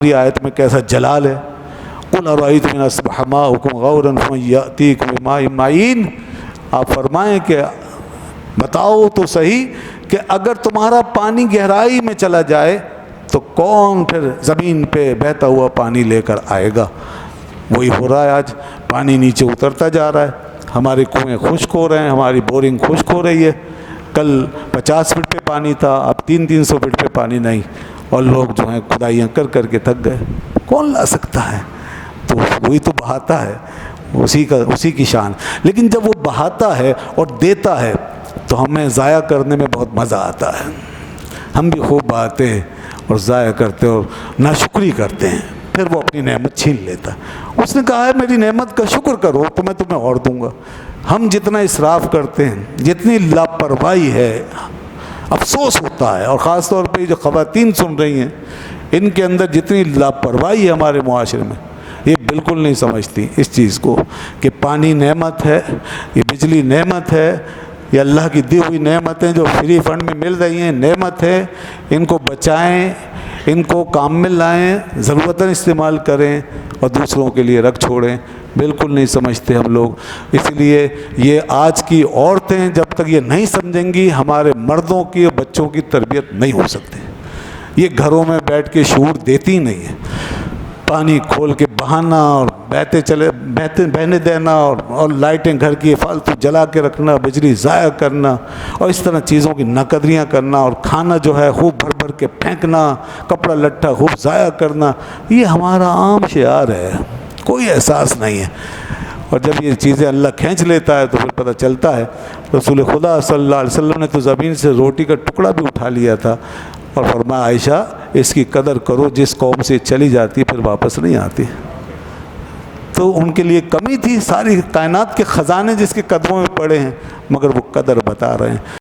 یہ آیت میں کیسا جلال ہے. قُلْ أَرَأَيْتُمْ إِنْ أَصْبَحَ مَاؤُكُمْ غَوْرًا فَمَن يَأْتِيكُم بِمَاءٍ مَّعِينٍ. آپ فرمائیں کہ بتاؤ تو صحیح کہ اگر تمہارا پانی گہرائی میں چلا جائے تو کون پھر زمین پہ بہتا ہوا پانی لے کر آئے گا. وہی ہو رہا ہے آج. پانی نیچے اترتا جا رہا ہے. ہمارے کنویں خشک ہو رہے ہیں, ہماری بورنگ خشک ہو رہی ہے. کل 50 فٹ پہ پانی تھا, اب 300 فٹ پہ پانی نہیں, اور لوگ جو ہیں کھدائیاں کر کر کے تھک گئے. کون لا سکتا ہے؟ تو وہی تو بہاتا ہے, اسی کی شان. لیکن جب وہ بہاتا ہے اور دیتا ہے تو ہمیں ضائع کرنے میں بہت مزہ آتا ہے. ہم بھی خوب بہاتے ہیں اور ضائع کرتے اور ناشکری کرتے ہیں, پھر وہ اپنی نعمت چھین لیتا. اس نے کہا ہے میری نعمت کا شکر کرو تو میں تمہیں اور دوں گا. ہم جتنا اسراف کرتے ہیں, جتنی لاپرواہی ہے, افسوس ہوتا ہے. اور خاص طور پہ جو خواتین سن رہی ہیں, ان کے اندر جتنی لاپرواہی ہے ہمارے معاشرے میں, یہ بالکل نہیں سمجھتی اس چیز کو کہ پانی نعمت ہے, یہ بجلی نعمت ہے, یہ اللہ کی دی ہوئی نعمتیں جو فری فنڈ میں مل رہی ہیں نعمت ہے. ان کو بچائیں, ان کو کام میں لائیں, ضرورتاً استعمال کریں اور دوسروں کے لیے رکھ چھوڑیں. بالکل نہیں سمجھتے ہم لوگ. اس لیے یہ آج کی عورتیں جب تک یہ نہیں سمجھیں گی, ہمارے مردوں کی اور بچوں کی تربیت نہیں ہو سکتی. یہ گھروں میں بیٹھ کے شعور دیتی نہیں ہے. پانی کھول کے بہانا اور بہنے دینا اور لائٹیں گھر کی فالتو جلا کے رکھنا, بجلی ضائع کرنا, اور اس طرح چیزوں کی ناقدریاں کرنا, اور کھانا جو ہے خوب بھر بھر کے پھینکنا, کپڑا لٹا خوب ضائع کرنا, یہ ہمارا عام شعار ہے. کوئی احساس نہیں ہے. اور جب یہ چیزیں اللہ کھینچ لیتا ہے تو پھر پتہ چلتا ہے. رسول خدا صلی اللہ علیہ وسلم نے تو زمین سے روٹی کا ٹکڑا بھی اٹھا لیا تھا اور فرمایا عائشہ اس کی قدر کرو, جس قوم سے چلی جاتی پھر واپس نہیں آتی. تو ان کے لیے کمی تھی, ساری کائنات کے خزانے جس کے قدموں میں پڑے ہیں, مگر وہ قدر بتا رہے ہیں.